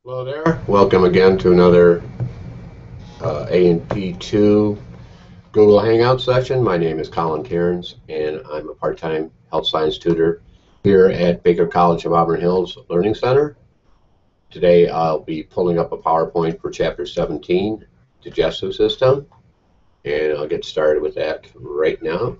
Hello there. Welcome again to another A&P2 Google Hangout session. My name is Colin Cairns, and I'm a part-time health science tutor here at Baker College of Auburn Hills Learning Center. Today I'll be pulling up a PowerPoint for Chapter 17, Digestive System, and I'll get started with that right now.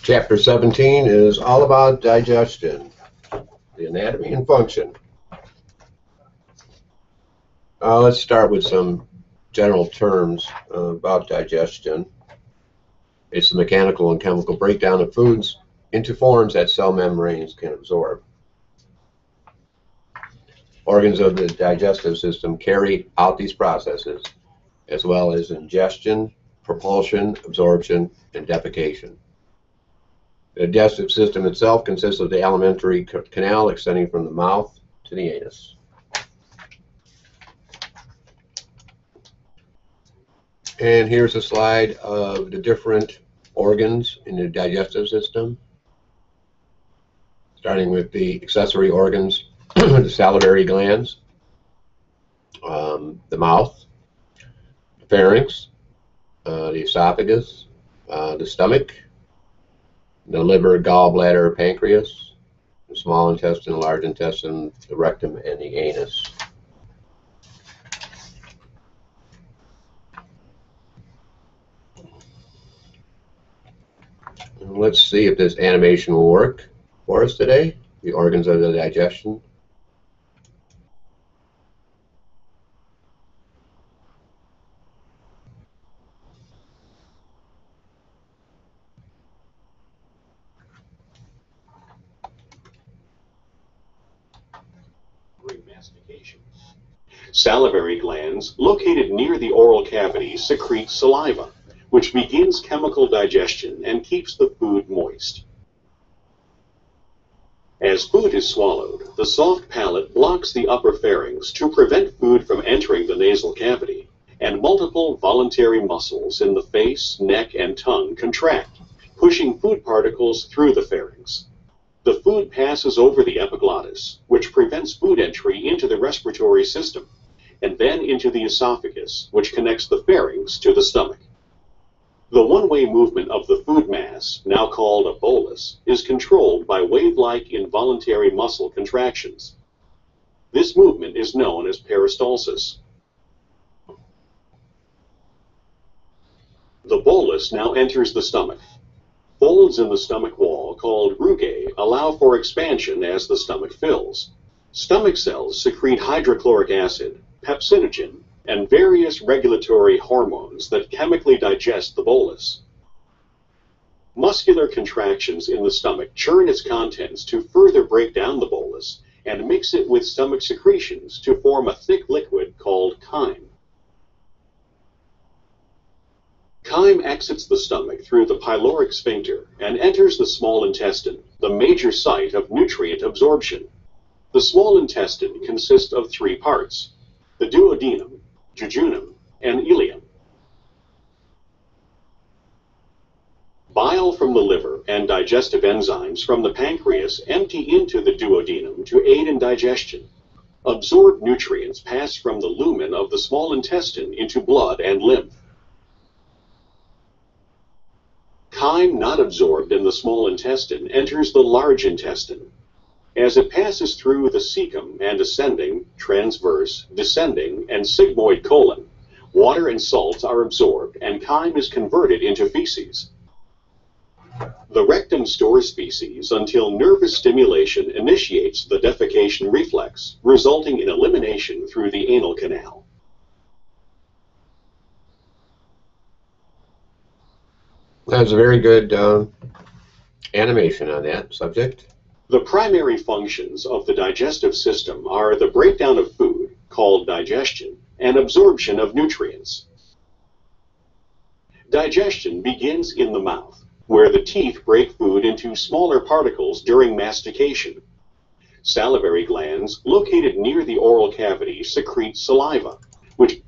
Chapter 17 is all about digestion, the anatomy and function. Let's start with some general terms about digestion. It's the mechanical and chemical breakdown of foods into forms that cell membranes can absorb. Organs of the digestive system carry out these processes, as well as ingestion, propulsion, absorption, and defecation. The digestive system itself consists of the alimentary canal extending from the mouth to the anus. And here's a slide of the different organs in the digestive system, starting with the accessory organs, the salivary glands, the mouth, the pharynx, the esophagus, the stomach, the liver, gallbladder, pancreas, the small intestine, the large intestine, the rectum, and the anus. And let's see if this animation will work for us today. The organs of the digestion. Mastication. Salivary glands located near the oral cavity secrete saliva, which begins chemical digestion and keeps the food moist. As food is swallowed, the soft palate blocks the upper pharynx to prevent food from entering the nasal cavity, and multiple voluntary muscles in the face, neck, and tongue contract, pushing food particles through the pharynx. The food passes over the epiglottis, which prevents food entry into the respiratory system, and then into the esophagus, which connects the pharynx to the stomach. The one-way movement of the food mass, now called a bolus, is controlled by wave-like involuntary muscle contractions. This movement is known as peristalsis. The bolus now enters the stomach. Folds in the stomach wall, called rugae, allow for expansion as the stomach fills. Stomach cells secrete hydrochloric acid, pepsinogen, and various regulatory hormones that chemically digest the bolus. Muscular contractions in the stomach churn its contents to further break down the bolus and mix it with stomach secretions to form a thick liquid called chyme. Chyme exits the stomach through the pyloric sphincter and enters the small intestine, the major site of nutrient absorption. The small intestine consists of three parts: the duodenum, jejunum, and ileum. Bile from the liver and digestive enzymes from the pancreas empty into the duodenum to aid in digestion. Absorbed nutrients pass from the lumen of the small intestine into blood and lymph. Chyme not absorbed in the small intestine enters the large intestine. As it passes through the cecum and ascending, transverse, descending, and sigmoid colon, water and salts are absorbed and chyme is converted into feces. The rectum stores feces until nervous stimulation initiates the defecation reflex, resulting in elimination through the anal canal. That's a very good animation on that subject. The primary functions of the digestive system are the breakdown of food, called digestion, and absorption of nutrients. Digestion begins in the mouth, where the teeth break food into smaller particles during mastication. Salivary glands located near the oral cavity secrete saliva, which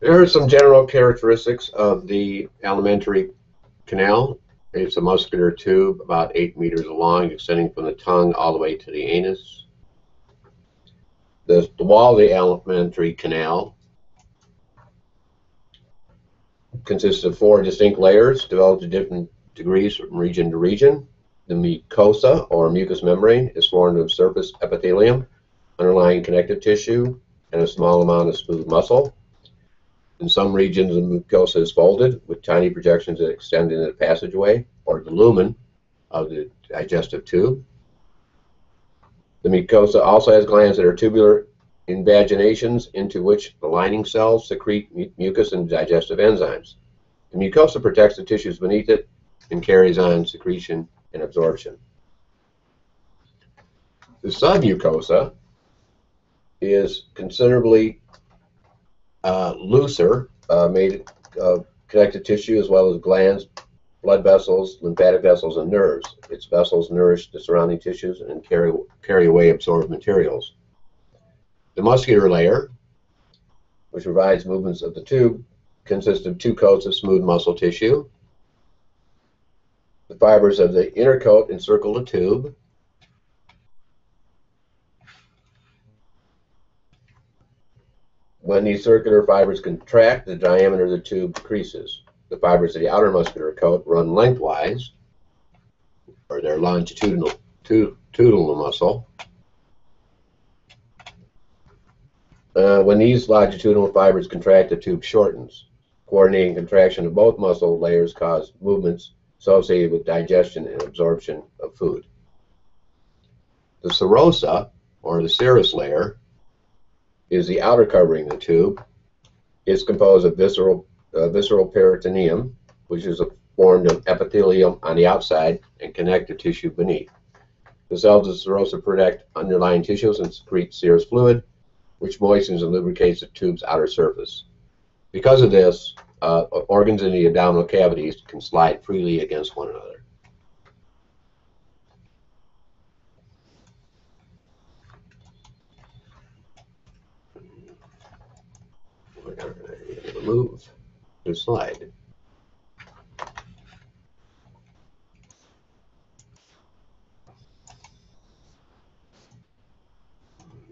There are some general characteristics of the alimentary canal. It's a muscular tube about 8 meters long, extending from the tongue all the way to the anus. The wall of the alimentary canal consists of 4 distinct layers developed at different degrees from region to region. The mucosa, or mucous membrane, is formed of surface epithelium, underlying connective tissue, and a small amount of smooth muscle. In some regions, the mucosa is folded with tiny projections that extend into the passageway, or the lumen, of the digestive tube. The mucosa also has glands that are tubular invaginations into which the lining cells secrete mucus and digestive enzymes. The mucosa protects the tissues beneath it and carries on secretion and absorption. The submucosa is considerably looser, made of connective tissue as well as glands, blood vessels, lymphatic vessels, and nerves. Its vessels nourish the surrounding tissues and carry away absorbed materials. The muscular layer, which provides movements of the tube, consists of 2 coats of smooth muscle tissue. The fibers of the inner coat encircle the tube. When these circular fibers contract, the diameter of the tube decreases. The fibers of the outer muscular coat run lengthwise, or their longitudinal muscle. When these longitudinal fibers contract, the tube shortens. Coordinating contraction of both muscle layers cause movements associated with digestion and absorption of food. The serosa, or the serous layer, is the outer covering of the tube. It's composed of visceral peritoneum, which is formed of epithelium on the outside and connective tissue beneath. The cells of the serosa protect underlying tissues and secrete serous fluid, which moistens and lubricates the tube's outer surface. Because of this, organs in the abdominal cavities can slide freely against one another. We're going to move the slide.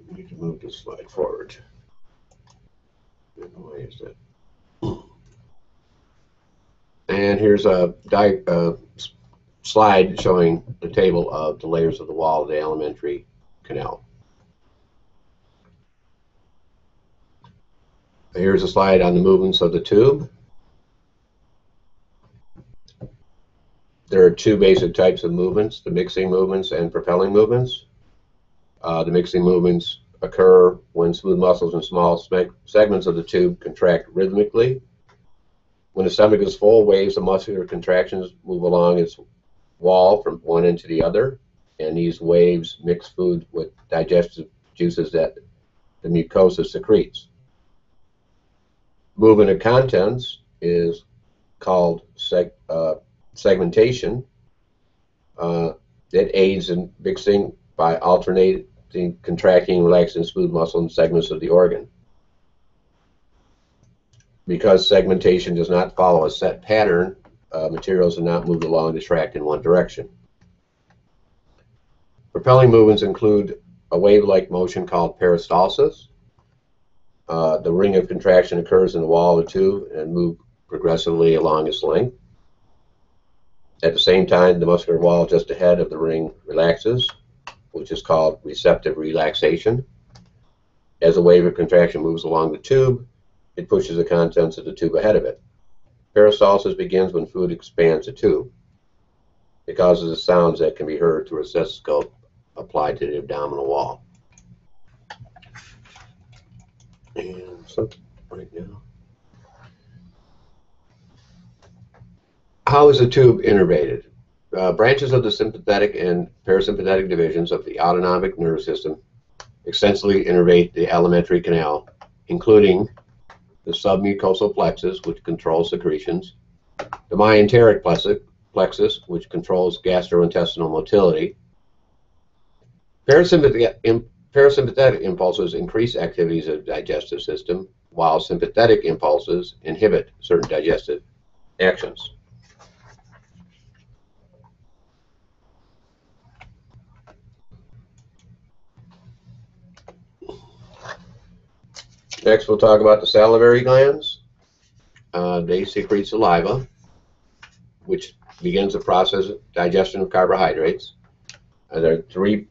We need to move this slide forward. Why is that? And here's a slide showing the table of the layers of the wall of the alimentary canal. Here's a slide on the movements of the tube. There are 2 basic types of movements, the mixing movements and propelling movements. The mixing movements occur when smooth muscles and small segments of the tube contract rhythmically. When the stomach is full, waves of muscular contractions move along its wall from one end to the other, and these waves mix food with digestive juices that the mucosa secretes. Movement of contents is called segmentation. It aids in mixing by alternating contracting, relaxing smooth muscle and segments of the organ. Because segmentation does not follow a set pattern, materials are not moved along the tract in one direction. Propelling movements include a wave-like motion called peristalsis. The ring of contraction occurs in the wall of the tube and moves progressively along its length. At the same time, the muscular wall just ahead of the ring relaxes, which is called receptive relaxation. As a wave of contraction moves along the tube, it pushes the contents of the tube ahead of it. Peristalsis begins when food expands the tube. It causes the sounds that can be heard through a stethoscope applied to the abdominal wall. And so, right now, How is the tube innervated? Branches of the sympathetic and parasympathetic divisions of the autonomic nervous system extensively innervate the alimentary canal, including the submucosal plexus, which controls secretions, the myenteric plexus, which controls gastrointestinal motility. Parasympathetic impulses increase activities of the digestive system, while sympathetic impulses inhibit certain digestive actions. Next, we'll talk about the salivary glands. They secrete saliva, which begins the process of digestion of carbohydrates. There are three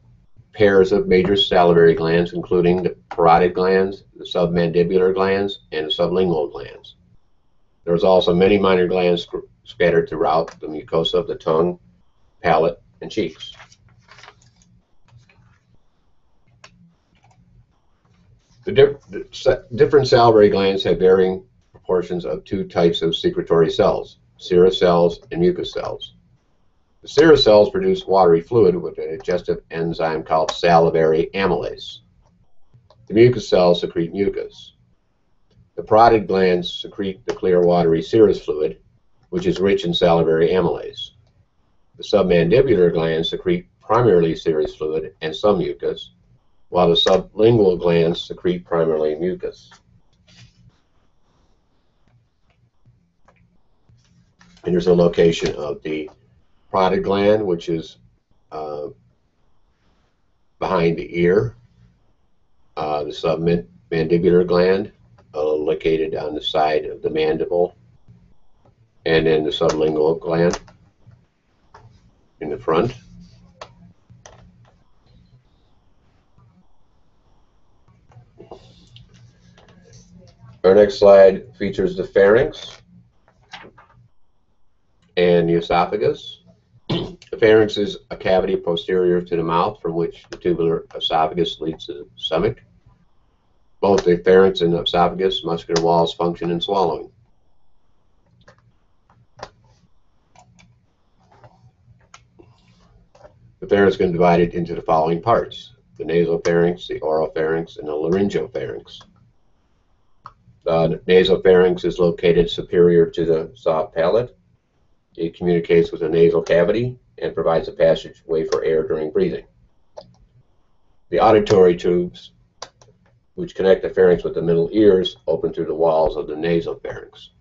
pairs of major salivary glands, including the parotid glands, the submandibular glands, and the sublingual glands. There's also many minor glands scattered throughout the mucosa of the tongue, palate, and cheeks. The different salivary glands have varying proportions of two types of secretory cells, serous cells and mucus cells. The serous cells produce watery fluid with a digestive enzyme called salivary amylase. The mucus cells secrete mucus. The parotid glands secrete the clear watery serous fluid, which is rich in salivary amylase. The submandibular glands secrete primarily serous fluid and some mucus, while the sublingual glands secrete primarily mucus. And here's a location of the parotid gland, which is behind the ear. The submandibular gland, located on the side of the mandible, and then the sublingual gland in the front. Our next slide features the pharynx and the esophagus. The pharynx is a cavity posterior to the mouth from which the tubular esophagus leads to the stomach. Both the pharynx and the esophagus muscular walls function in swallowing. The pharynx can be divided into the following parts: the nasopharynx, the oropharynx, and the laryngopharynx. The nasopharynx is located superior to the soft palate. It communicates with the nasal cavity and provides a passageway for air during breathing. The auditory tubes, which connect the pharynx with the middle ears, open through the walls of the nasopharynx.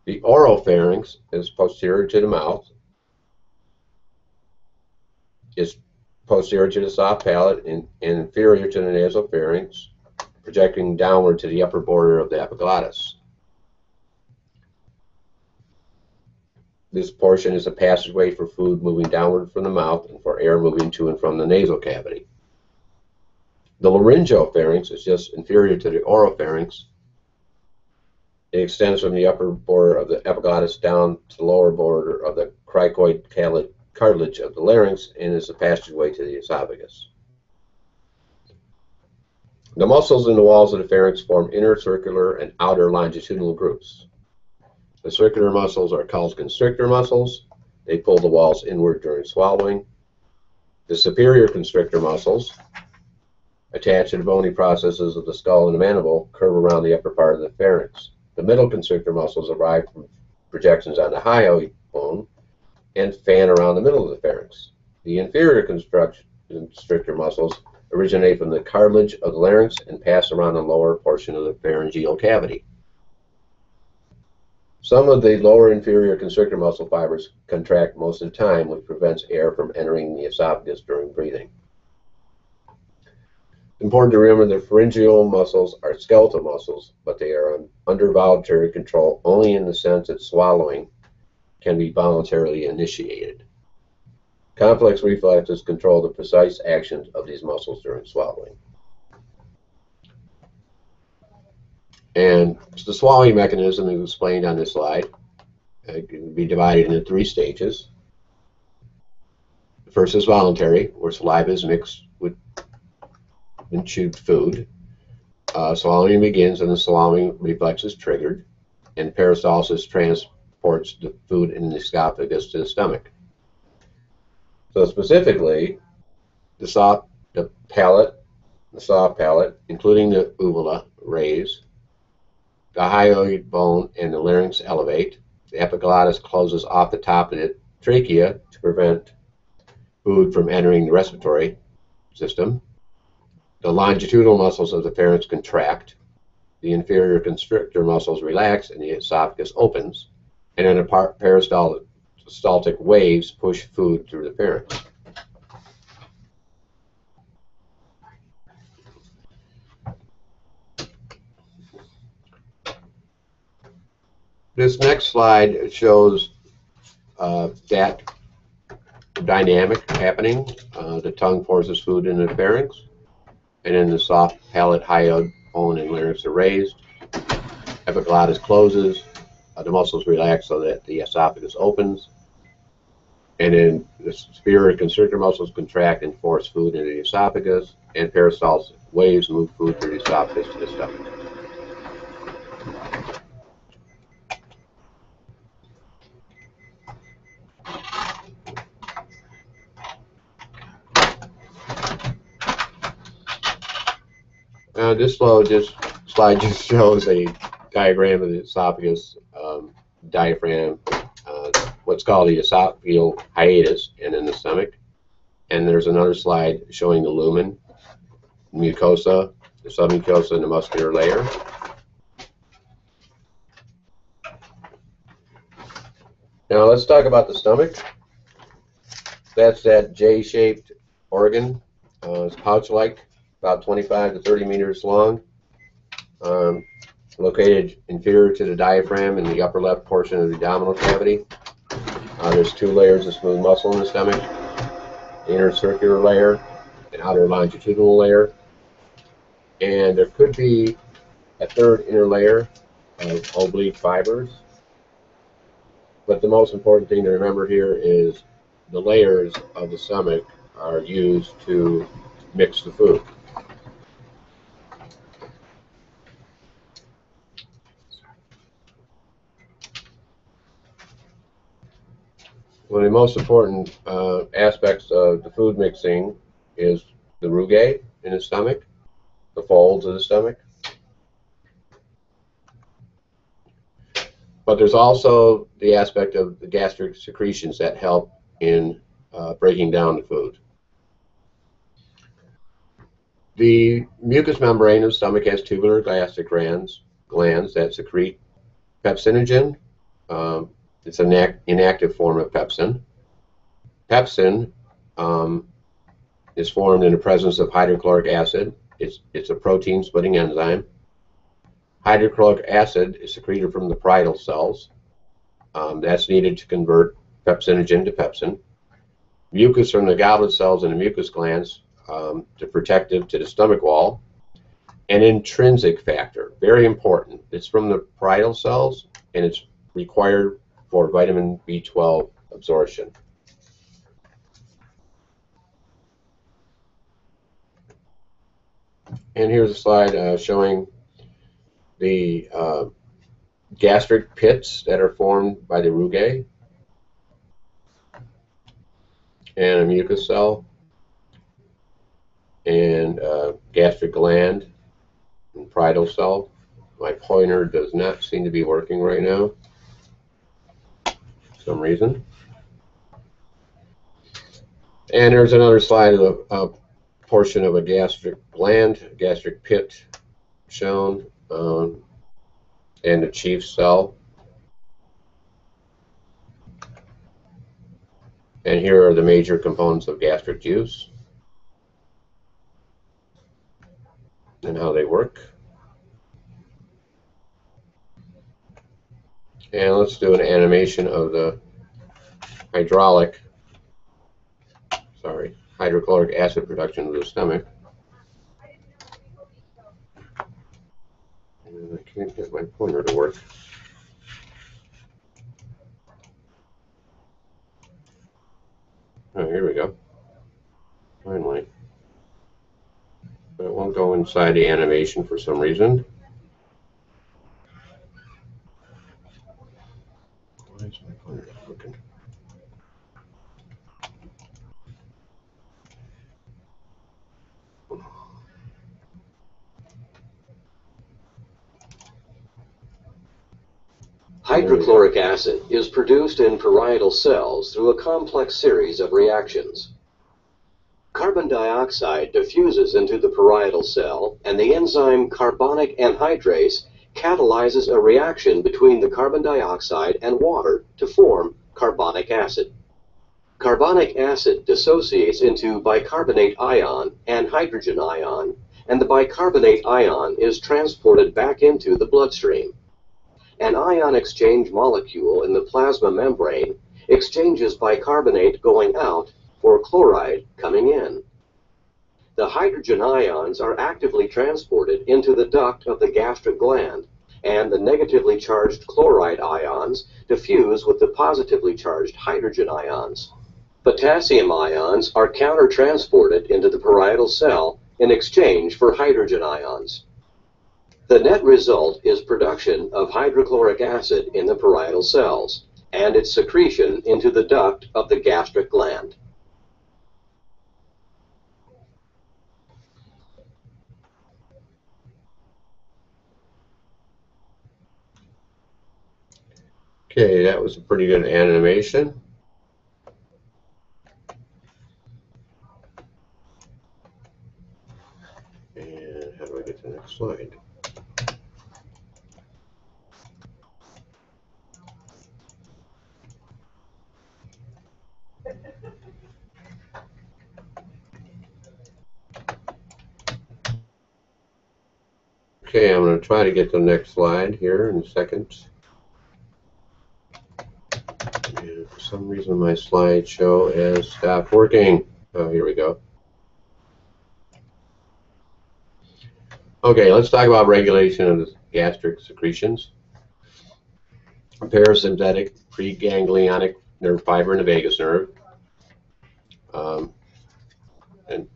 The oropharynx is posterior to the mouth, is posterior to the soft palate, and inferior to the nasopharynx, projecting downward to the upper border of the epiglottis. This portion is a passageway for food moving downward from the mouth and for air moving to and from the nasal cavity. The laryngopharynx is just inferior to the oropharynx. It extends from the upper border of the epiglottis down to the lower border of the cricoid cartilage of the larynx and is a passageway to the esophagus. The muscles in the walls of the pharynx form inner circular and outer longitudinal groups. The circular muscles are called constrictor muscles. They pull the walls inward during swallowing. The superior constrictor muscles, attached to the bony processes of the skull and the mandible, curve around the upper part of the pharynx. The middle constrictor muscles arrive from projections on the hyoid bone and fan around the middle of the pharynx. The inferior constrictor muscles originate from the cartilage of the larynx and pass around the lower portion of the pharyngeal cavity. Some of the lower inferior constrictor muscle fibers contract most of the time, which prevents air from entering the esophagus during breathing. It's important to remember that pharyngeal muscles are skeletal muscles, but they are under voluntary control only in the sense that swallowing can be voluntarily initiated. Complex reflexes control the precise actions of these muscles during swallowing. And the swallowing mechanism is explained on this slide. It can be divided into three stages. The first is voluntary, where saliva is mixed with chewed food. Swallowing begins and the swallowing reflex is triggered, and peristalsis transports transports the food in the esophagus to the stomach. So specifically, the soft palate, including the uvula, raise. The hyoid bone and the larynx elevate. The epiglottis closes off the top of the trachea to prevent food from entering the respiratory system. The longitudinal muscles of the pharynx contract. The inferior constrictor muscles relax and the esophagus opens. And then the peristaltic waves push food through the pharynx. This next slide shows that dynamic happening. The tongue forces food into the pharynx, and then the soft palate, hyoid bone, and larynx are raised. Epiglottis closes. The muscles relax so that the esophagus opens, and then the superior constrictor muscles contract and force food into the esophagus, and peristaltic waves move food through the esophagus to the stomach. This slide just shows a diagram of the esophagus, diaphragm, what's called the esophageal hiatus, and in the stomach. And there's another slide showing the lumen, mucosa, the submucosa, and the muscular layer. Now let's talk about the stomach. That's that J-shaped organ. It's pouch-like, about 25 to 30 meters long, located inferior to the diaphragm in the upper left portion of the abdominal cavity. There's two layers of smooth muscle in the stomach, the inner circular layer and outer longitudinal layer. And there could be a third inner layer of oblique fibers. But the most important thing to remember here is the layers of the stomach are used to mix the food. One of the most important aspects of the food mixing is the rugae in the stomach, the folds of the stomach. But there's also the aspect of the gastric secretions that help in breaking down the food. The mucous membrane of the stomach has tubular gastric glands that secrete pepsinogen. It's an inactive form of pepsin. Pepsin is formed in the presence of hydrochloric acid. It's a protein splitting enzyme. Hydrochloric acid is secreted from the parietal cells. That's needed to convert pepsinogen to pepsin. Mucus from the goblet cells and the mucus glands to protective to the stomach wall. An intrinsic factor, very important. It's from the parietal cells and it's required for vitamin B12 absorption. And here's a slide showing the gastric pits that are formed by the rugae and a mucus cell and gastric gland and parietal cell. My pointer does not seem to be working right now for some reason. And there's another slide of a portion of a gastric gland, gastric pit shown, and the chief cell. And here are the major components of gastric juice and how they work. And let's do an animation of the hydrochloric acid production of the stomach. And I can't get my pointer to work. Oh, here we go. Finally. But it won't go inside the animation for some reason. Why is my pointer not working? Hydrochloric acid is produced in parietal cells through a complex series of reactions. Carbon dioxide diffuses into the parietal cell, and the enzyme carbonic anhydrase catalyzes a reaction between the carbon dioxide and water to form carbonic acid. Carbonic acid dissociates into bicarbonate ion and hydrogen ion, and the bicarbonate ion is transported back into the bloodstream. An ion exchange molecule in the plasma membrane exchanges bicarbonate going out for chloride coming in. The hydrogen ions are actively transported into the duct of the gastric gland, and the negatively charged chloride ions diffuse with the positively charged hydrogen ions. Potassium ions are counter-transported into the parietal cell in exchange for hydrogen ions. The net result is production of hydrochloric acid in the parietal cells and its secretion into the duct of the gastric gland. Okay, that was a pretty good animation. And how do I get to the next slide? Okay, I'm going to try to get to the next slide here in a second. And for some reason my slideshow has stopped working. Oh, here we go. Okay, let's talk about regulation of the gastric secretions. Parasympathetic preganglionic nerve fiber in the vagus nerve. And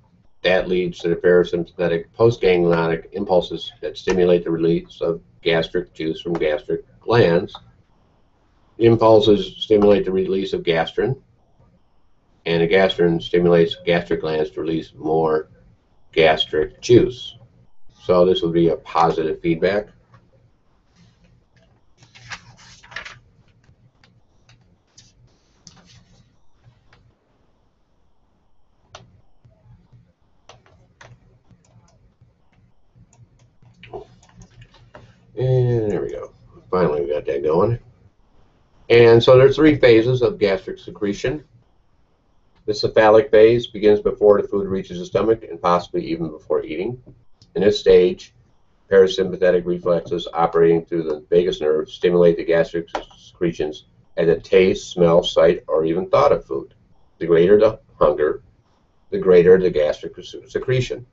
that leads to the parasympathetic postganglionic impulses that stimulate the release of gastric juice from gastric glands. The impulses stimulate the release of gastrin, and the gastrin stimulates gastric glands to release more gastric juice. So this would be a positive feedback. And there we go. Finally, we got that going. And so there's 3 phases of gastric secretion. The cephalic phase begins before the food reaches the stomach and possibly even before eating. In this stage, parasympathetic reflexes operating through the vagus nerve stimulate the gastric secretions at the taste, smell, sight, or even thought of food. The greater the hunger, the greater the gastric secretion.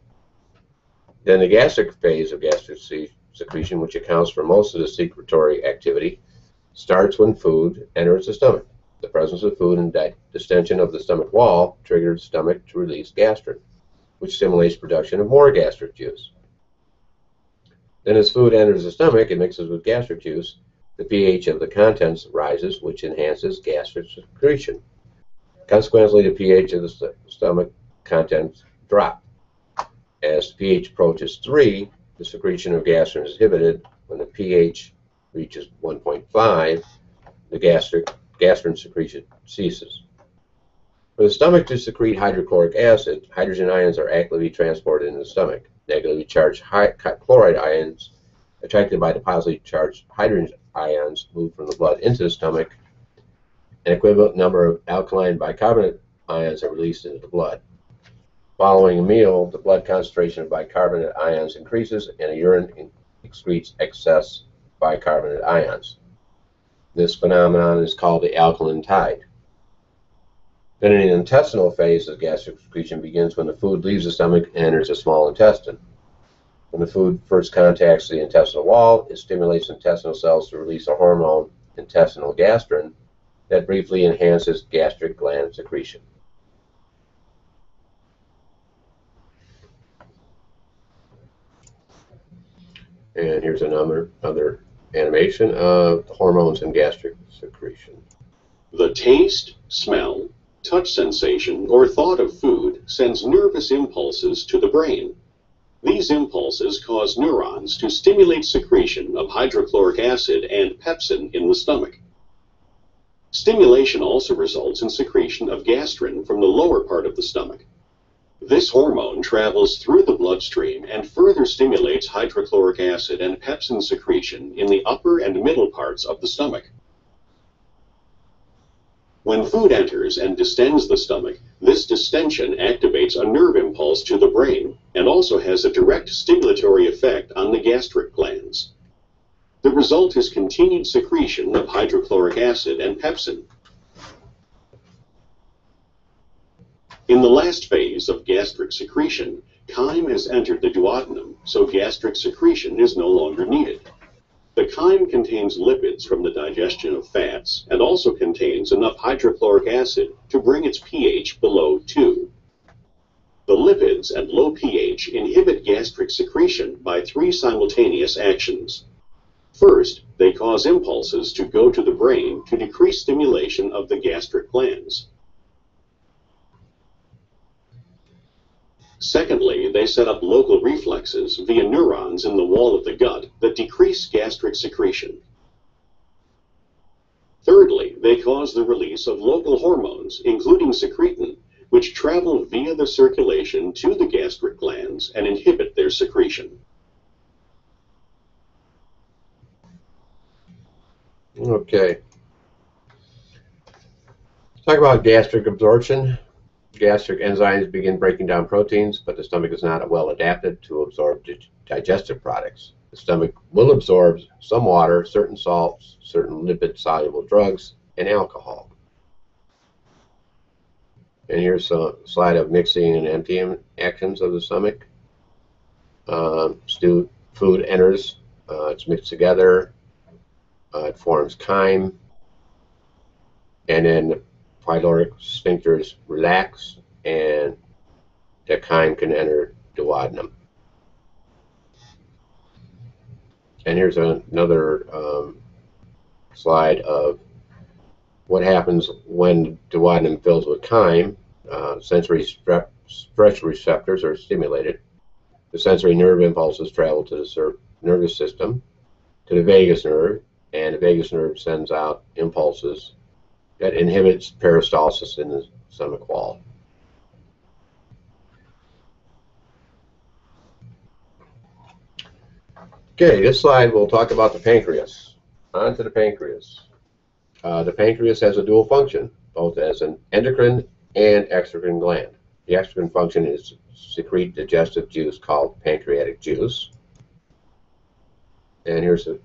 Then the gastric phase of gastric secretion, which accounts for most of the secretory activity, starts when food enters the stomach. The presence of food and distension of the stomach wall triggers the stomach to release gastrin, which stimulates production of more gastric juice. Then as food enters the stomach, it mixes with gastric juice. The pH of the contents rises, which enhances gastric secretion. Consequently, the pH of the stomach contents drop. As the pH approaches 3, the secretion of gastrin is inhibited. When the pH reaches 1.5, the gastrin secretion ceases. For the stomach to secrete hydrochloric acid, hydrogen ions are actively transported in the stomach. Negatively charged chloride ions, attracted by the positively charged hydrogen ions, move from the blood into the stomach. An equivalent number of alkaline bicarbonate ions are released into the blood. Following a meal, the blood concentration of bicarbonate ions increases, and the urine excretes excess bicarbonate ions. This phenomenon is called the alkaline tide. Then in the intestinal phase, the gastric secretion begins when the food leaves the stomach and enters the small intestine. When the food first contacts the intestinal wall, it stimulates intestinal cells to release a hormone, intestinal gastrin, that briefly enhances gastric gland secretion. And here's another animation of hormones and gastric secretion. The taste, smell, touch sensation, or thought of food sends nervous impulses to the brain. These impulses cause neurons to stimulate secretion of hydrochloric acid and pepsin in the stomach. Stimulation also results in secretion of gastrin from the lower part of the stomach. This hormone travels through the bloodstream and further stimulates hydrochloric acid and pepsin secretion in the upper and middle parts of the stomach. When food enters and distends the stomach, this distension activates a nerve impulse to the brain and also has a direct stimulatory effect on the gastric glands. The result is continued secretion of hydrochloric acid and pepsin. In the last phase of gastric secretion, chyme has entered the duodenum, so gastric secretion is no longer needed. The chyme contains lipids from the digestion of fats and also contains enough hydrochloric acid to bring its pH below 2. The lipids at low pH inhibit gastric secretion by 3 simultaneous actions. First, they cause impulses to go to the brain to decrease stimulation of the gastric glands. Secondly, they set up local reflexes via neurons in the wall of the gut that decrease gastric secretion. Thirdly, they cause the release of local hormones, including secretin, which travel via the circulation to the gastric glands and inhibit their secretion. Okay. Let's talk about gastric absorption. Gastric enzymes begin breaking down proteins, but the stomach is not well adapted to absorb digestive products. The stomach will absorb some water, certain salts, certain lipid-soluble drugs, and alcohol. And here's a slide of mixing and emptying actions of the stomach. Food enters, it's mixed together, it forms chyme, and then pyloric sphincters relax, and the chyme can enter duodenum. And here's another slide of what happens when duodenum fills with chyme. Sensory stretch receptors are stimulated. The sensory nerve impulses travel to the nervous system, to the vagus nerve, and the vagus nerve sends out impulses that inhibits peristalsis in the stomach wall. Okay, this slide we'll talk about the pancreas. On to the pancreas. The pancreas has a dual function, both as an endocrine and exocrine gland. The exocrine function is secrete digestive juice called pancreatic juice. And here's a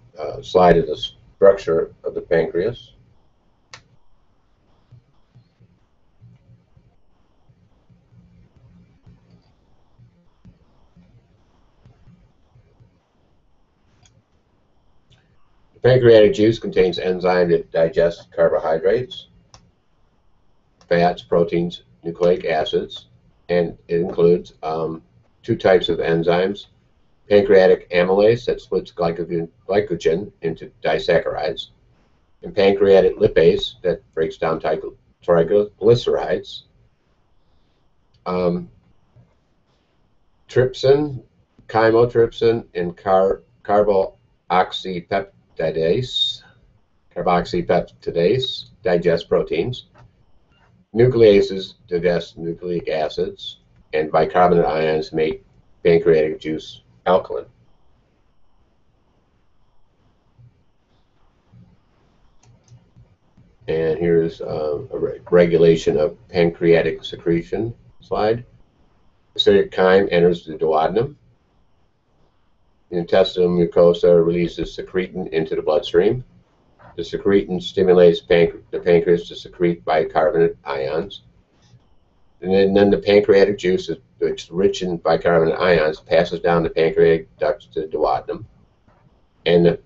slide of the structure of the pancreas. The pancreatic juice contains enzymes that digest carbohydrates, fats, proteins, nucleic acids, and it includes 2 types of enzymes: pancreatic amylase that splits glycogen into disaccharides, and pancreatic lipase that breaks down triglycerides. Trypsin, chymotrypsin, and carboxypeptidase digest proteins. Nucleases digest nucleic acids, and bicarbonate ions make pancreatic juice alkaline. And here's a regulation of pancreatic secretion slide. Acidic chyme enters the duodenum. The intestinal mucosa releases secretin into the bloodstream. The secretin stimulates the pancreas to secrete bicarbonate ions. And then the pancreatic juice, which is rich in bicarbonate ions, passes down the pancreatic ducts to the duodenum. And the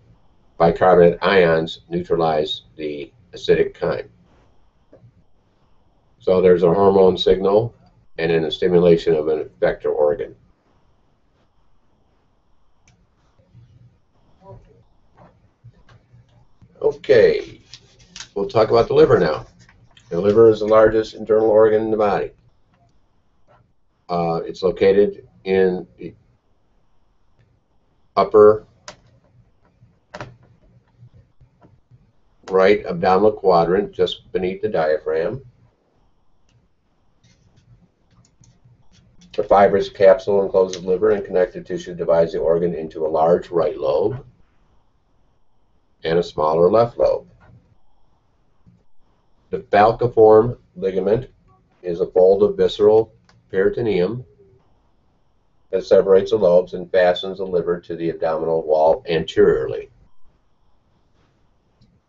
bicarbonate ions neutralize the acidic chyme. So there's a hormone signal and then a stimulation of an effector organ. Okay, we'll talk about the liver now. The liver is the largest internal organ in the body. It's located in the upper right abdominal quadrant, just beneath the diaphragm. The fibrous capsule encloses the liver, and connective tissue divides the organ into a large right lobe and a smaller left lobe. The falciform ligament is a fold of visceral peritoneum that separates the lobes and fastens the liver to the abdominal wall anteriorly.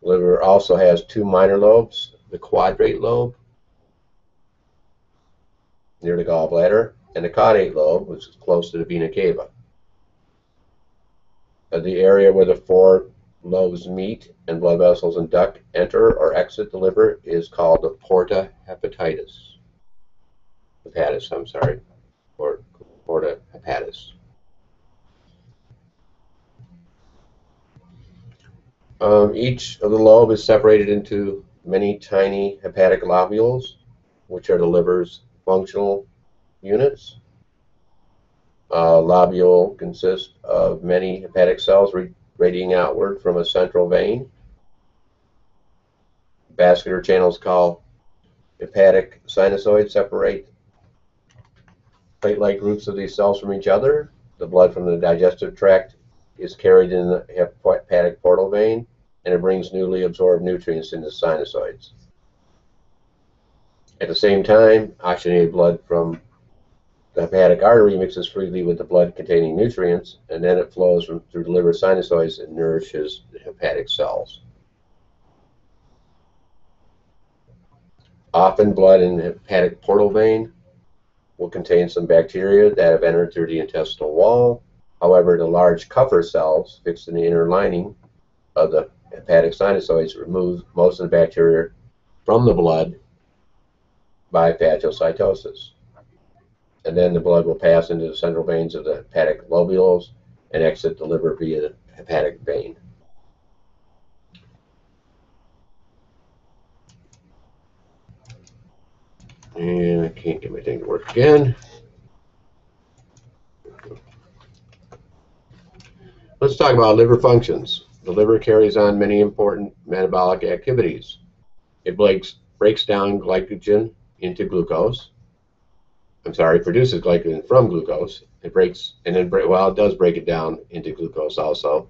The liver also has two minor lobes, the quadrate lobe near the gallbladder, and the caudate lobe, which is close to the vena cava. The area where the four lobes meet and blood vessels and duct enter or exit the liver is called the porta hepatis, or porta hepatis. Each of the lobe is separated into many tiny hepatic lobules, which are the liver's functional units. Lobule consists of many hepatic cells radiating outward from a central vein. Vascular channels called hepatic sinusoids separate plate-like groups of these cells from each other. The blood from the digestive tract is carried in the hepatic portal vein, and it brings newly absorbed nutrients into the sinusoids. At the same time, oxygenated blood from the hepatic artery mixes freely with the blood containing nutrients, and then it flows through the liver sinusoids and nourishes the hepatic cells. Often blood in the hepatic portal vein will contain some bacteria that have entered through the intestinal wall. However, the large Kupffer cells fixed in the inner lining of the hepatic sinusoids remove most of the bacteria from the blood by phagocytosis. And then the blood will pass into the central veins of the hepatic lobules and exit the liver via the hepatic vein. And I can't get my thing to work again. Let's talk about liver functions. The liver carries on many important metabolic activities. It breaks down glycogen into glucose. Produces glycogen from glucose. It does break it down into glucose also.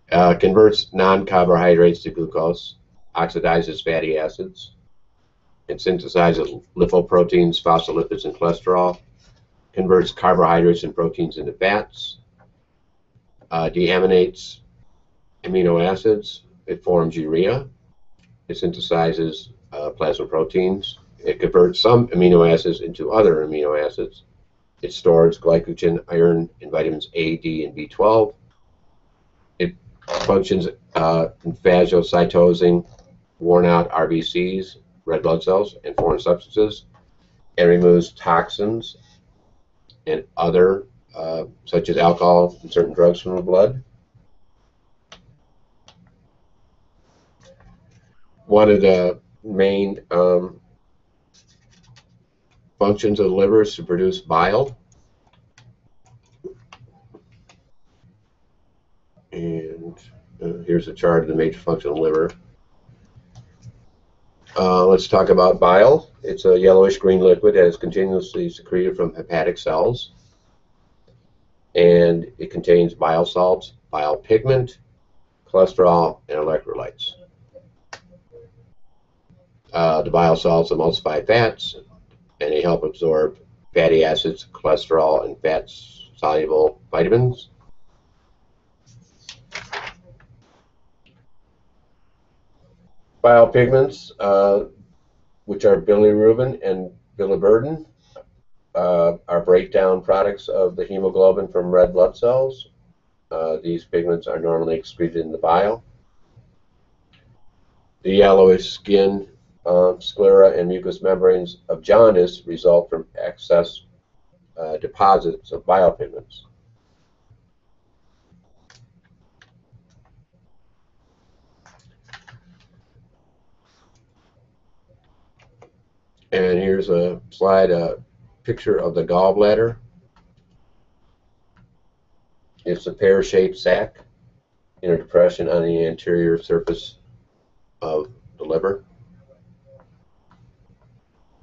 Converts non-carbohydrates to glucose, oxidizes fatty acids. It synthesizes lipoproteins, phospholipids, and cholesterol. Converts carbohydrates and proteins into fats. Deaminates amino acids. It forms urea. It synthesizes plasma proteins. It converts some amino acids into other amino acids. It stores glycogen, iron, and vitamins A, D, and B12. It functions in phagocytosing worn-out RBCs, red blood cells, and foreign substances, and removes toxins and other, such as alcohol and certain drugs from the blood. One of the main functions of the liver is to produce bile. And here's a chart of the major function of the liver. Let's talk about bile. It's a yellowish-green liquid that is continuously secreted from hepatic cells. And it contains bile salts, bile pigment, cholesterol, and electrolytes. The bile salts emulsify fats, and they help absorb fatty acids, cholesterol, and fat-soluble vitamins. Bile pigments, which are bilirubin and biliverdin, are breakdown products of the hemoglobin from red blood cells. These pigments are normally excreted in the bile. The yellowish skin, sclera, and mucous membranes of jaundice result from excess deposits of bile pigments. And here's a slide, a picture of the gallbladder. It's a pear-shaped sac in a depression on the anterior surface of the liver.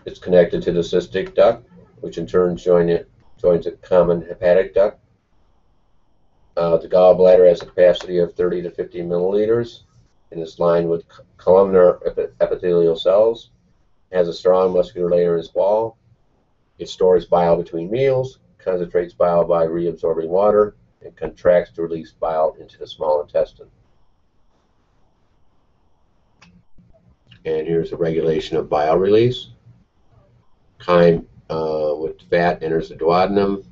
It's connected to the cystic duct, which in turn joins a common hepatic duct. The gallbladder has a capacity of 30 to 50 milliliters and is lined with columnar epithelial cells. It has a strong muscular layer in its wall. It stores bile between meals, concentrates bile by reabsorbing water, and contracts to release bile into the small intestine. And here's a regulation of bile release. Chyme with fat enters the duodenum.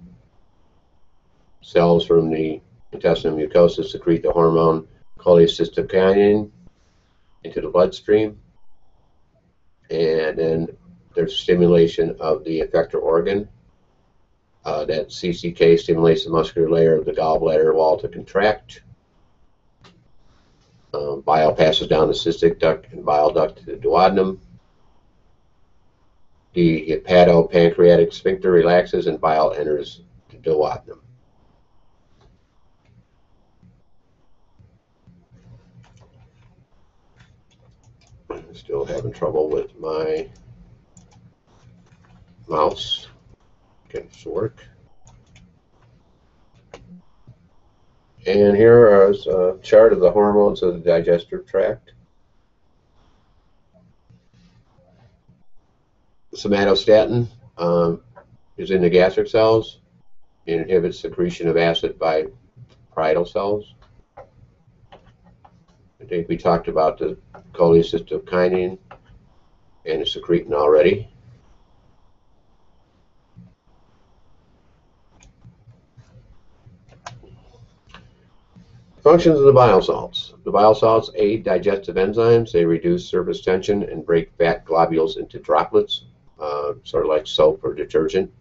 Cells from the intestinal mucosa secrete the hormone cholecystokinin into the bloodstream. And then there's stimulation of the effector organ. That CCK stimulates the muscular layer of the gallbladder wall to contract. Bile passes down the cystic duct and bile duct to the duodenum. The hepatopancreatic sphincter relaxes and bile enters the duodenum. I'm still having trouble with my mouse. Get this to work. And here is a chart of the hormones of the digestive tract. Somatostatin is in the gastric cells. It inhibits secretion of acid by parietal cells. I think we talked about the cholecystokinin and the secretin already. Functions of the bile salts. The bile salts aid digestive enzymes. They reduce surface tension and break fat globules into droplets, sort of like soap or detergent.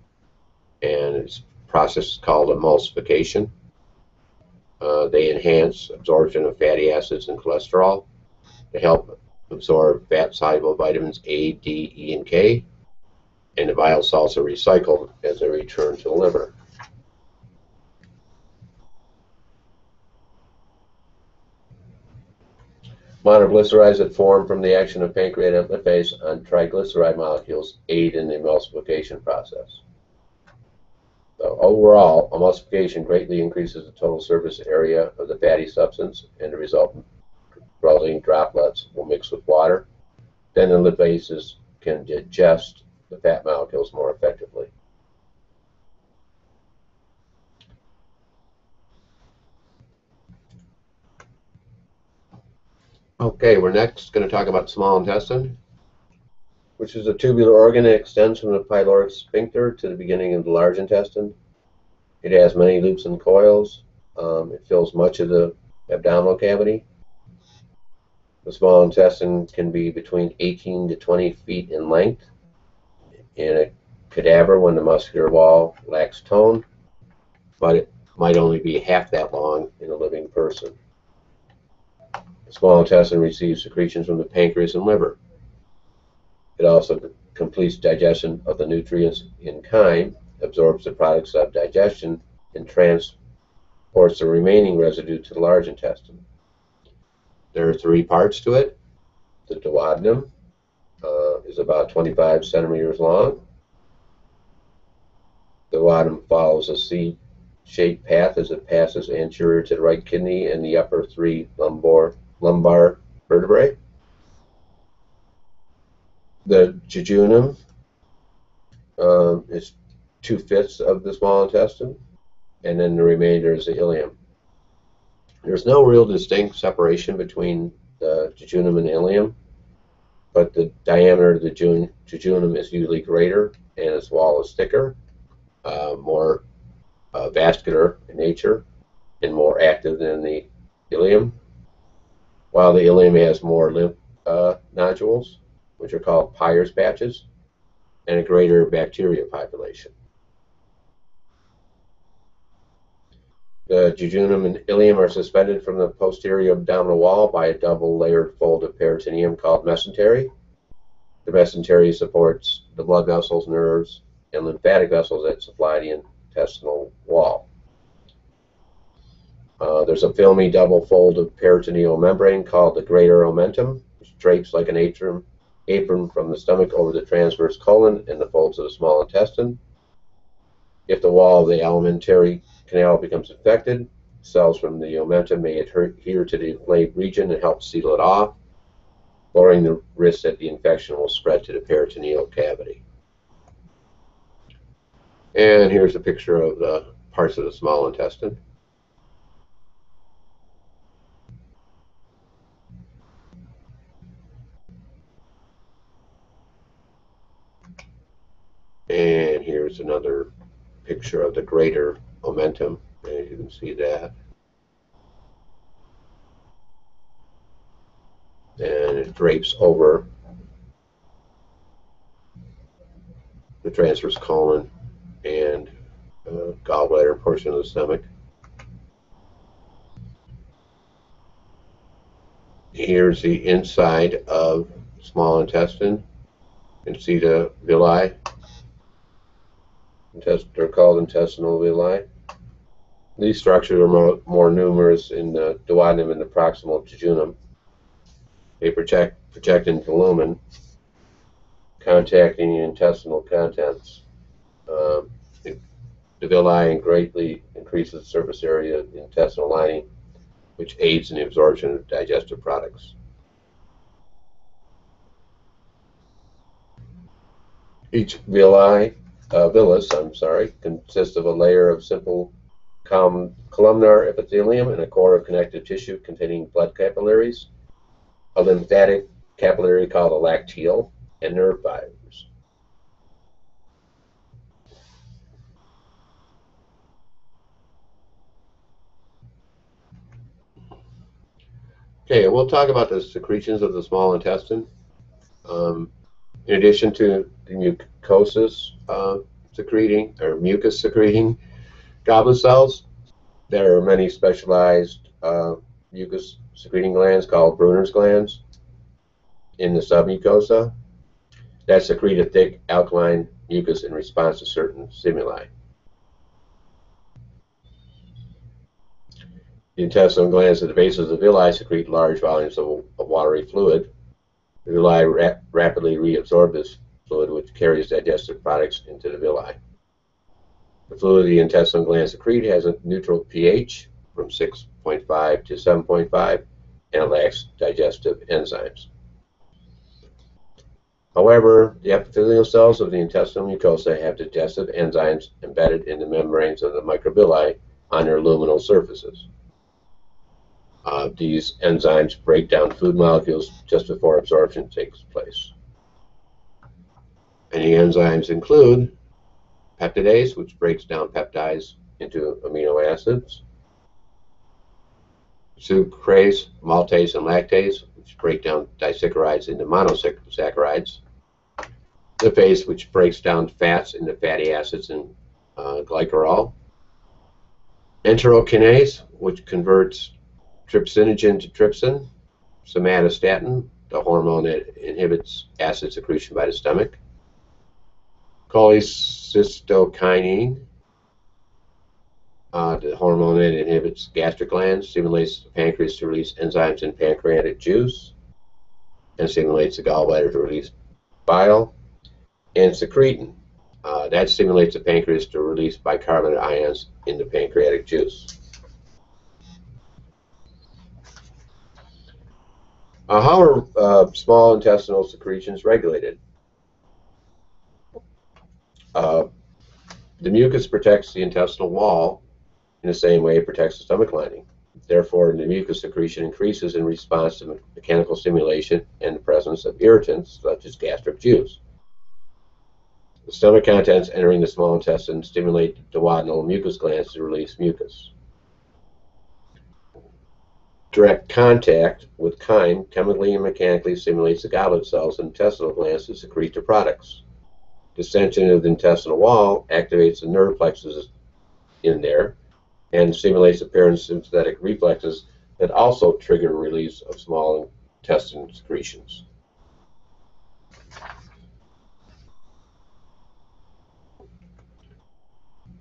And it's a process called emulsification. They enhance absorption of fatty acids and cholesterol. They help absorb fat-soluble vitamins A, D, E, and K. And the bile salts are recycled as they return to the liver. Monoglycerides that form from the action of pancreatic lipase on triglyceride molecules aid in the emulsification process. So overall, emulsification greatly increases the total surface area of the fatty substance, and the resulting droplets will mix with water. Then the lipases can digest the fat molecules more effectively. Okay, we're next going to talk about small intestine, which is a tubular organ that extends from the pyloric sphincter to the beginning of the large intestine. It has many loops and coils. It fills much of the abdominal cavity. The small intestine can be between 18 to 20 feet in length. In a cadaver, when the muscular wall lacks tone, but it might only be half that long in a living person. The small intestine receives secretions from the pancreas and liver. It also completes digestion of the nutrients in chyme, absorbs the products of digestion, and transports the remaining residue to the large intestine. There are 3 parts to it. The duodenum is about 25 centimeters long. The duodenum follows a C-shaped path as it passes anterior to the right kidney and the upper 3 lumbar vertebrae. The jejunum is 2/5 of the small intestine, and then the remainder is the ileum. There's no real distinct separation between the jejunum and the ileum, but the diameter of the jejunum is usually greater and its wall is thicker, more vascular in nature, and more active than the ileum, while the ileum has more lymph nodules, which are called Peyer's patches, and a greater bacteria population. The jejunum and ileum are suspended from the posterior abdominal wall by a double-layered fold of peritoneum called mesentery. The mesentery supports the blood vessels, nerves, and lymphatic vessels that supply the intestinal wall. There's a filmy double-folded peritoneal membrane called the greater omentum, which drapes like an apron from the stomach over the transverse colon and the folds of the small intestine. If the wall of the alimentary canal becomes infected, cells from the omentum may adhere to the inflamed region and help seal it off, lowering the risk that the infection will spread to the peritoneal cavity. And here's a picture of the parts of the small intestine. And here's another picture of the greater omentum, and you can see that. And it drapes over the transverse colon and gallbladder portion of the stomach. Here's the inside of small intestine. You can see the villi. They're called intestinal villi. These structures are more numerous in the duodenum and the proximal jejunum. They project into lumen, contacting the intestinal contents. The villi greatly increases the surface area of the intestinal lining, which aids in the absorption of digestive products. Each villus consists of a layer of simple columnar epithelium and a core of connective tissue containing blood capillaries, a lymphatic capillary called a lacteal, and nerve fibers. Okay, we'll talk about the secretions of the small intestine. In addition to the mucus secreting goblet cells, there are many specialized mucus secreting glands called Brunner's glands in the submucosa that secrete a thick alkaline mucus in response to certain stimuli. The intestinal glands at the base of the villi secrete large volumes of watery fluid. The villi rapidly reabsorb this fluid, which carries digestive products into the villi. The fluid the intestinal glands secrete has a neutral pH from 6.5 to 7.5, and it lacks digestive enzymes. However, the epithelial cells of the intestinal mucosa have digestive enzymes embedded in the membranes of the microvilli on their luminal surfaces. These enzymes break down food molecules just before absorption takes place. And the enzymes include peptidase, which breaks down peptides into amino acids, sucrase, maltase, and lactase, which break down disaccharides into monosaccharides, lipase, which breaks down fats into fatty acids and glycerol, enterokinase, which converts trypsinogen to trypsin, somatostatin, the hormone that inhibits acid secretion by the stomach, cholecystokinin, the hormone that inhibits gastric glands, stimulates the pancreas to release enzymes in pancreatic juice, and stimulates the gallbladder to release bile, and secretin, that stimulates the pancreas to release bicarbonate ions in the pancreatic juice. How are small intestinal secretions regulated? The mucus protects the intestinal wall in the same way it protects the stomach lining. Therefore, the mucus secretion increases in response to mechanical stimulation and the presence of irritants such as gastric juice. The stomach contents entering the small intestine stimulate duodenal mucus glands to release mucus. Direct contact with chyme chemically and mechanically stimulates the goblet cells and intestinal glands to secrete their products. Distension of the intestinal wall activates the nerve plexus in there and stimulates the parasympathetic reflexes that also trigger release of small intestine secretions.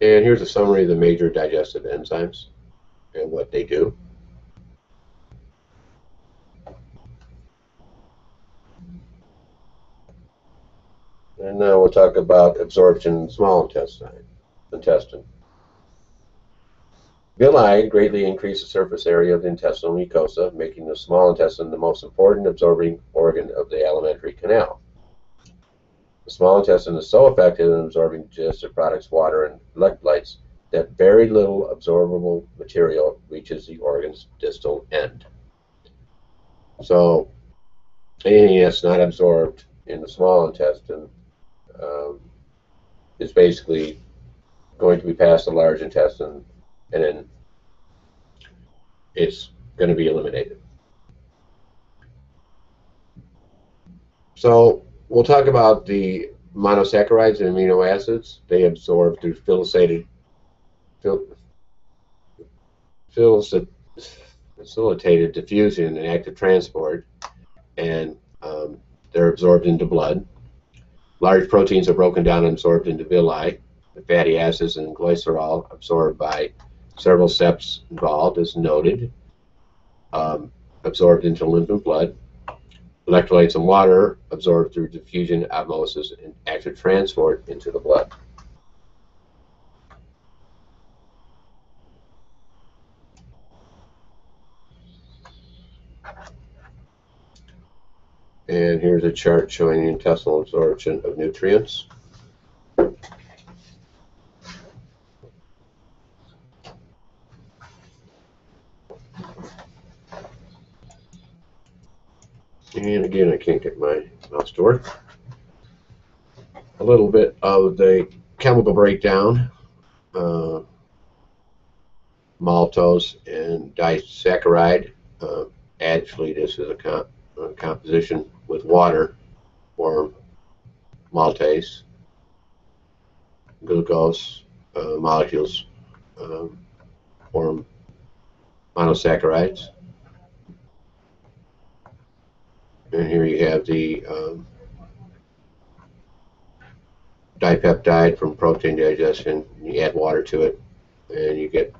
And here's a summary of the major digestive enzymes and what they do. And now we'll talk about absorption in the small intestine. Villi greatly increase the surface area of the intestinal mucosa, making the small intestine the most important absorbing organ of the alimentary canal. The small intestine is so effective in absorbing digestive products, water, and electrolytes that very little absorbable material reaches the organ's distal end. So anything that's not absorbed in the small intestine is basically going to be past the large intestine, and then it's going to be eliminated. So we'll talk about the monosaccharides and amino acids. They absorb through facilitated diffusion and active transport, and they're absorbed into blood. Large proteins are broken down and absorbed into villi. The fatty acids and glycerol absorbed by several steps involved, as noted, absorbed into lymph and blood. Electrolytes and water absorbed through diffusion, osmosis, and active transport into the blood. And here's a chart showing the intestinal absorption of nutrients. And again, I can't get my mouse to work. A little bit of the chemical breakdown. Maltose and disaccharide. Actually, this is a composition with water form maltase. Glucose molecules form monosaccharides. And here you have the dipeptide from protein digestion. You add water to it, and you get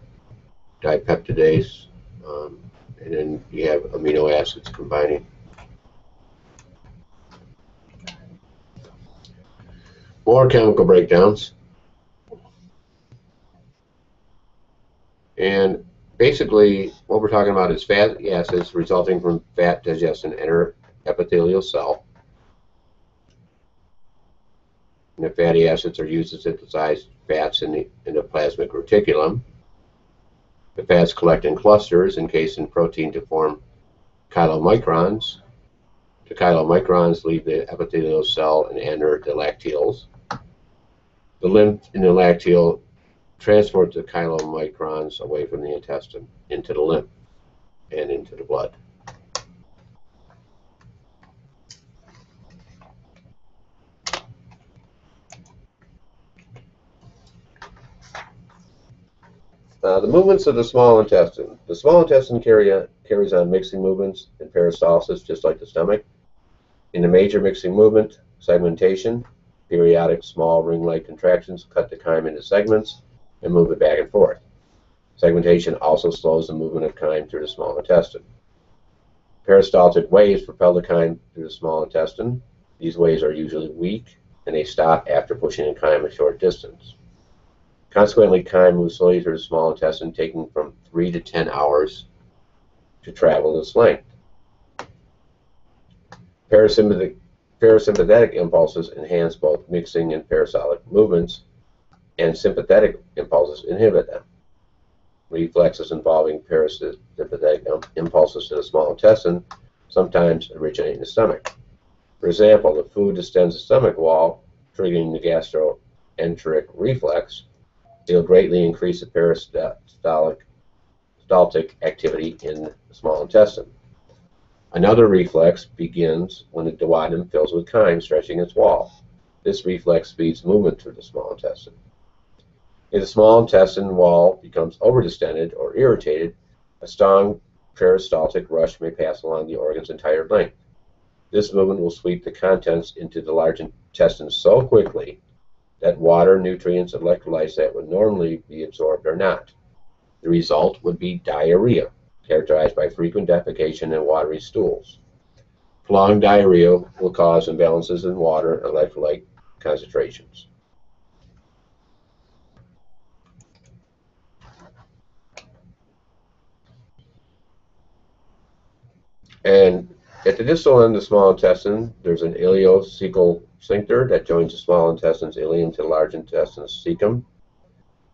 dipeptidase, and then you have amino acids combining. More chemical breakdowns. And basically, what we're talking about is fatty acids resulting from fat digestion enter epithelial cell. And the fatty acids are used to synthesize fats in the endoplasmic reticulum. The fats collect in clusters encased in protein to form chylomicrons. The chylomicrons leave the epithelial cell and enter the lacteals. The lymph in the lacteal transport the chylomicrons away from the intestine into the lymph and into the blood. The movements of the small intestine. The small intestine carries on mixing movements and peristalsis, just like the stomach. In the major mixing movement, segmentation, periodic small ring-like contractions cut the chyme into segments and move it back and forth. Segmentation also slows the movement of chyme through the small intestine. Peristaltic waves propel the chyme through the small intestine. These waves are usually weak, and they stop after pushing a chyme a short distance. Consequently, chyme moves slowly through the small intestine, taking from 3 to 10 hours to travel this length. Parasympathetic impulses enhance both mixing and peristaltic movements, and sympathetic impulses inhibit them. Reflexes involving parasympathetic impulses to the small intestine sometimes originate in the stomach. For example, the food distends the stomach wall, triggering the gastroenteric reflex. They'll greatly increase the peristaltic activity in the small intestine. Another reflex begins when the duodenum fills with chyme, stretching its wall. This reflex speeds movement through the small intestine. If the small intestine wall becomes overdistended or irritated, a strong peristaltic rush may pass along the organ's entire length. This movement will sweep the contents into the large intestine so quickly that water, nutrients, and electrolytes that would normally be absorbed are not. The result would be diarrhea, characterized by frequent defecation and watery stools. Prolonged diarrhea will cause imbalances in water and electrolyte concentrations. And at the distal end of the small intestine, there's an ileocecal sphincter that joins the small intestine's ileum to the large intestine's cecum.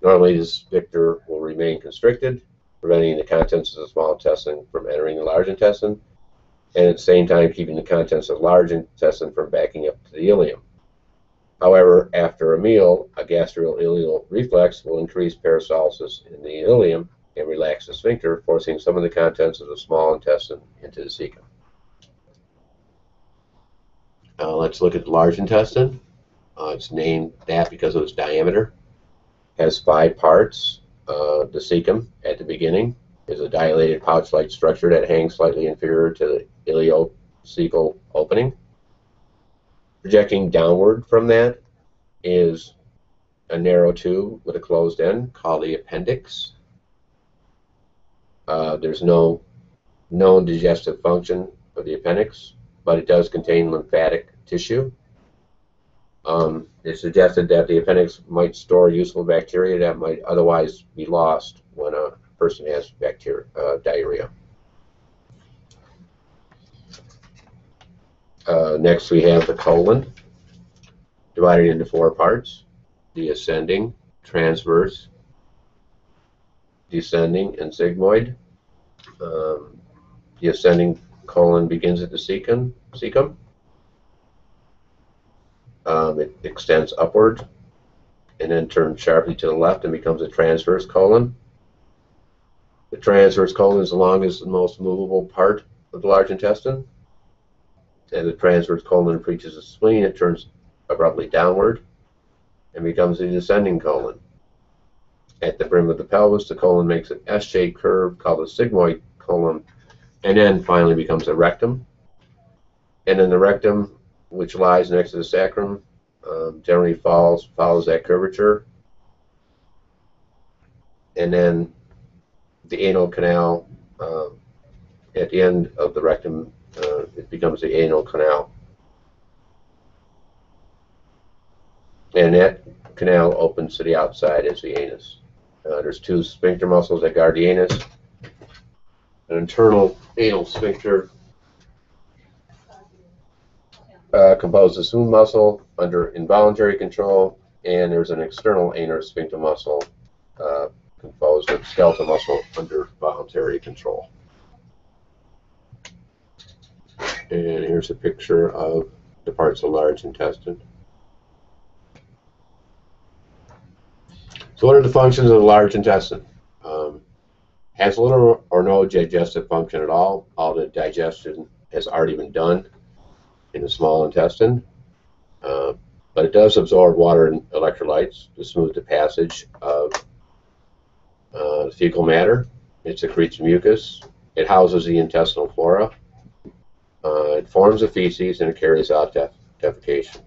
Normally, this sphincter will remain constricted, preventing the contents of the small intestine from entering the large intestine, and at the same time keeping the contents of the large intestine from backing up to the ileum. However, after a meal, a gastroileal reflex will increase peristalsis in the ileum and relax the sphincter, forcing some of the contents of the small intestine into the cecum. Let's look at the large intestine. It's named that because of its diameter. It has 5 parts. The cecum at the beginning is a dilated pouch-like structure that hangs slightly inferior to the ileocecal opening. Projecting downward from that is a narrow tube with a closed end called the appendix. There's no known digestive function of the appendix, but it does contain lymphatic tissue. It's suggested that the appendix might store useful bacteria that might otherwise be lost when a person has diarrhea. Next, we have the colon, divided into 4 parts: the ascending, transverse, descending, and sigmoid. The ascending colon begins at the cecum. It extends upward and then turns sharply to the left and becomes a transverse colon. The transverse colon is the longest and most movable part of the large intestine. As the transverse colon reaches the spleen, it turns abruptly downward and becomes a descending colon. At the brim of the pelvis, the colon makes an S-shaped curve called the sigmoid colon, and then finally becomes a rectum. And then the rectum, which lies next to the sacrum, generally follows that curvature. And then the anal canal, at the end of the rectum, it becomes the anal canal. And that canal opens to the outside as the anus. There's 2 sphincter muscles that guard the anus. An internal anal sphincter composed of smooth muscle under involuntary control, and there's an external anal sphincter muscle composed of skeletal muscle under voluntary control. And here's a picture of the parts of the large intestine. So what are the functions of the large intestine? Has little or no digestive function at all. All the digestion has already been done in the small intestine. But it does absorb water and electrolytes to smooth the passage of fecal matter. It secretes mucus. It houses the intestinal flora. It forms the feces, and it carries out defecation.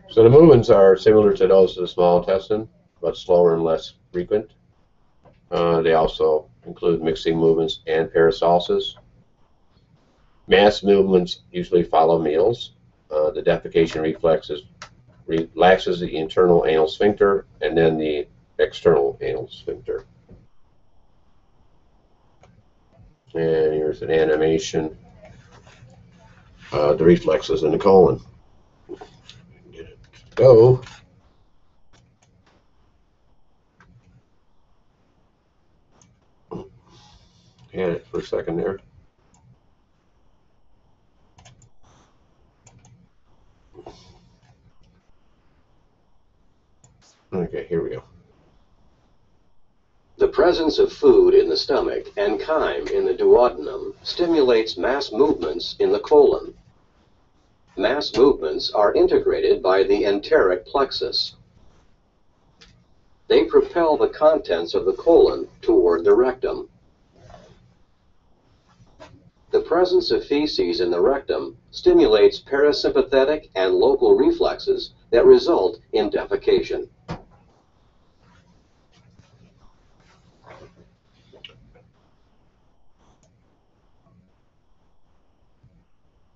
So the movements are similar to those of the small intestine, but slower and less frequent. They also include mixing movements and peristalsis. Mass movements usually follow meals. The defecation reflexes relaxes the internal anal sphincter and then the external anal sphincter. And here's an animation. The reflexes in the colon. Get it to go. Had it for a second there. Okay, here we go. The presence of food in the stomach and chyme in the duodenum stimulates mass movements in the colon. Mass movements are integrated by the enteric plexus. They propel the contents of the colon toward the rectum. The presence of feces in the rectum stimulates parasympathetic and local reflexes that result in defecation.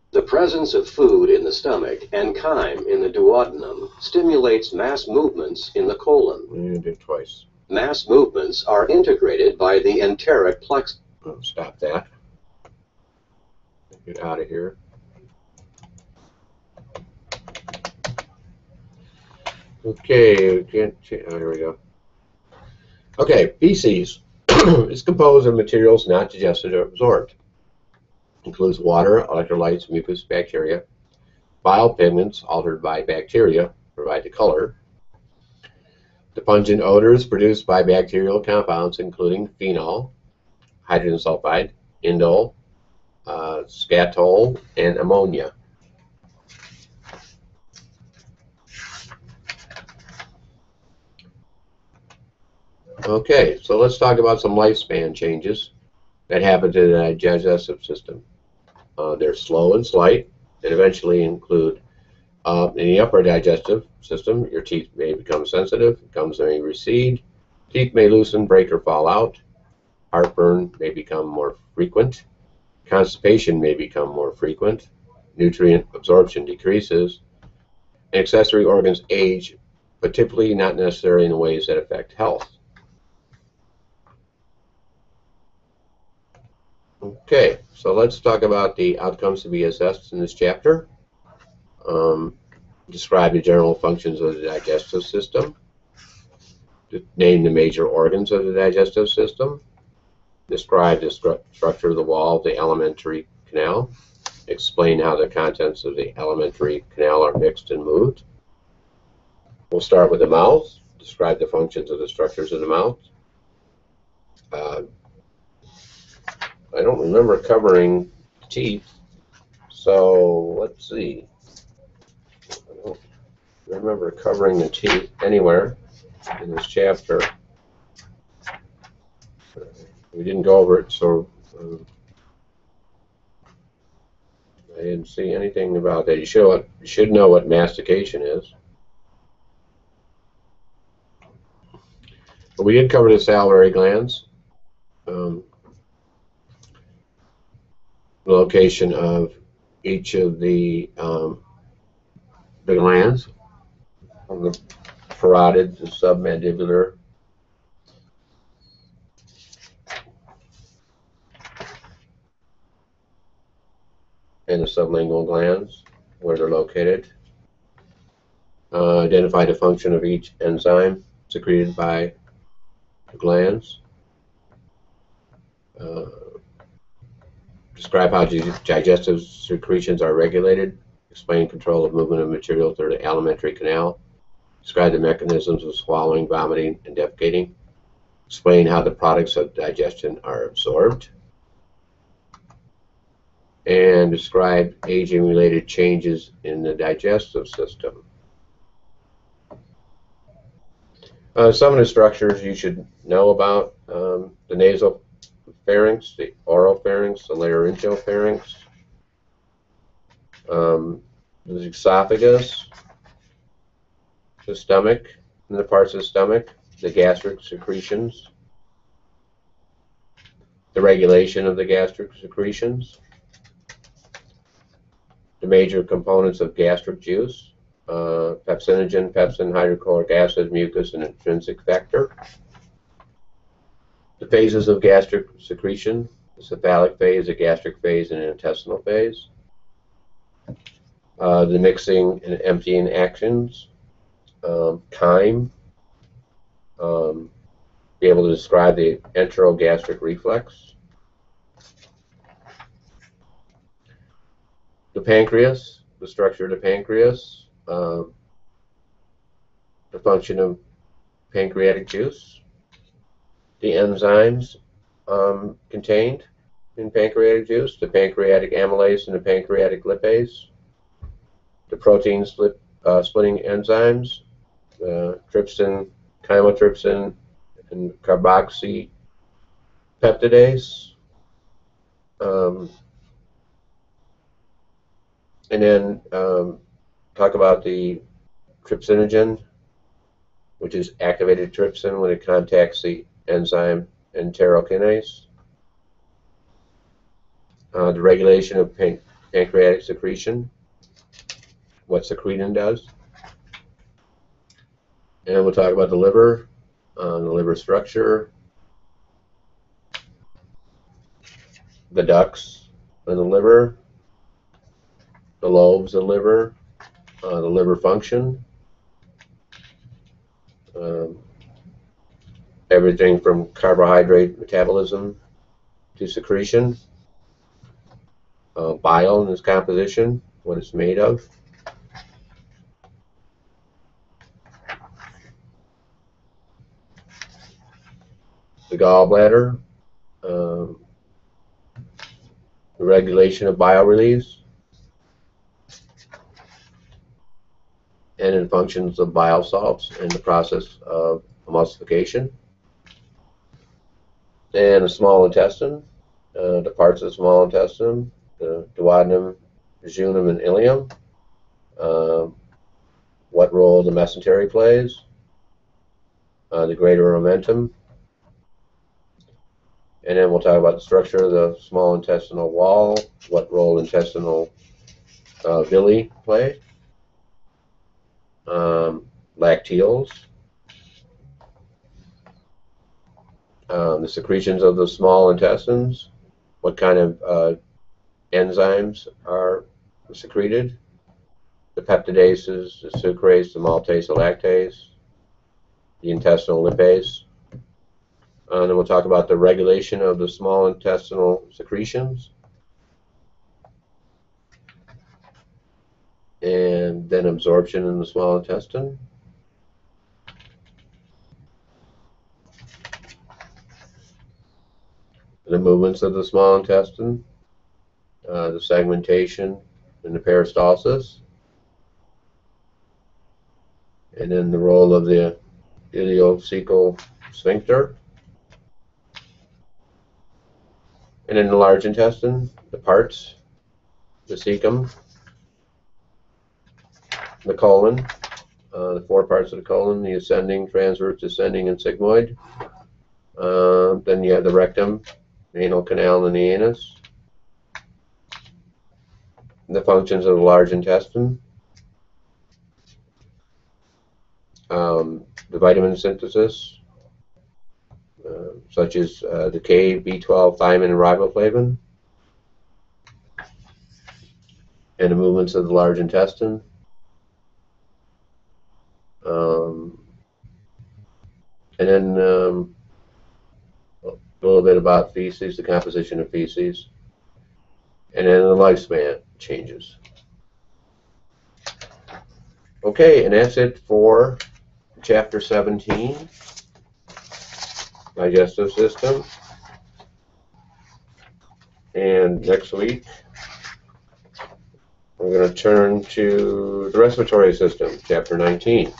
The presence of food in the stomach and chyme in the duodenum stimulates mass movements in the colon. And do it twice. Mass movements are integrated by the enteric plexus. Oh, stop that. Get out of here. Okay, oh, here we go. Okay, feces is composed of materials not digested or absorbed. Includes water, electrolytes, mucus, bacteria. Bile pigments altered by bacteria provide the color. The pungent odors produced by bacterial compounds including phenol, hydrogen sulfide, indole, scatol, and ammonia. Okay, so let's talk about some lifespan changes that happen to the digestive system. They're slow and slight, and eventually include in the upper digestive system, your teeth may become sensitive, gums may recede, teeth may loosen, break, or fall out, heartburn may become more frequent, constipation may become more frequent, nutrient absorption decreases, and accessory organs age, but typically not necessarily in ways that affect health. Okay, so let's talk about the outcomes to be assessed in this chapter. Describe the general functions of the digestive system. Name the major organs of the digestive system. Describe the structure of the wall of the alimentary canal. Explain how the contents of the alimentary canal are mixed and moved. We'll start with the mouth. Describe the functions of the structures of the mouth. I don't remember covering teeth, so let's see. I don't remember covering the teeth anywhere in this chapter. We didn't go over it, so I didn't see anything about that. You should know what mastication is. But we did cover the salivary glands. The location of each of the glands, from the parotid to submandibular, and the sublingual glands, where they're located. Identify the function of each enzyme secreted by the glands. Describe how digestive secretions are regulated. Explain control of movement of material through the alimentary canal. Describe the mechanisms of swallowing, vomiting, and defecating. Explain how the products of digestion are absorbed. And describe aging-related changes in the digestive system. Some of the structures you should know about: the nasal pharynx, the oropharynx, the laryngopharynx, the esophagus, the stomach, and the parts of the stomach, the gastric secretions, the regulation of the gastric secretions, the major components of gastric juice, pepsinogen, pepsin, hydrochloric acid, mucus, and intrinsic factor. The phases of gastric secretion: the cephalic phase, the gastric phase, and an intestinal phase. The mixing and emptying actions. Chyme. Be able to describe the enterogastric reflex. The pancreas, the structure of the pancreas, the function of pancreatic juice, the enzymes contained in pancreatic juice, the pancreatic amylase and the pancreatic lipase, the protein splitting enzymes, trypsin, chymotrypsin, and carboxypeptidase, And then talk about the trypsinogen, which is activated trypsin when it contacts the enzyme enterokinase. The regulation of pancreatic secretion, what secretin does. And we'll talk about the liver structure, the ducts in the liver, the lobes of the liver function, everything from carbohydrate metabolism to secretion, bile and its composition, what it's made of, the gallbladder, the regulation of bile release, and in functions of bile salts in the process of emulsification. And the small intestine, the parts of the small intestine, the duodenum, jejunum, and ileum, what role the mesentery plays, the greater omentum, and then we'll talk about the structure of the small intestinal wall, what role intestinal villi play, lacteals, the secretions of the small intestines, what kind of enzymes are secreted, the peptidases, the sucrase, the maltase, the lactase, the intestinal lipase. And then we'll talk about the regulation of the small intestinal secretions, and then absorption in the small intestine. The movements of the small intestine, the segmentation and the peristalsis, and then the role of the ileocecal sphincter, and in the large intestine, the parts, the cecum, the colon, the four parts of the colon, the ascending, transverse, descending, and sigmoid. Then you have the rectum, the anal canal, and the anus. The functions of the large intestine, the vitamin synthesis, such as the K, B12, thiamine, and riboflavin, and the movements of the large intestine. And then a little bit about feces, the composition of feces, and then the lifespan changes. Okay, and that's it for Chapter 17, Digestive System. And next week, we're going to turn to the Respiratory System, Chapter 19.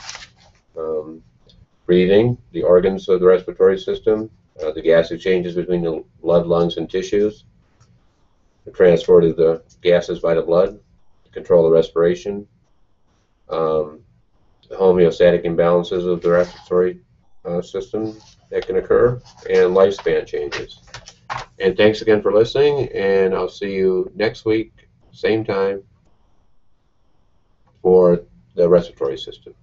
Breathing, the organs of the respiratory system, the gas exchanges between the blood, lungs, and tissues, the transport of the gases by the blood, control of respiration, the homeostatic imbalances of the respiratory system that can occur, and lifespan changes. And thanks again for listening, and I'll see you next week, same time, for the respiratory system.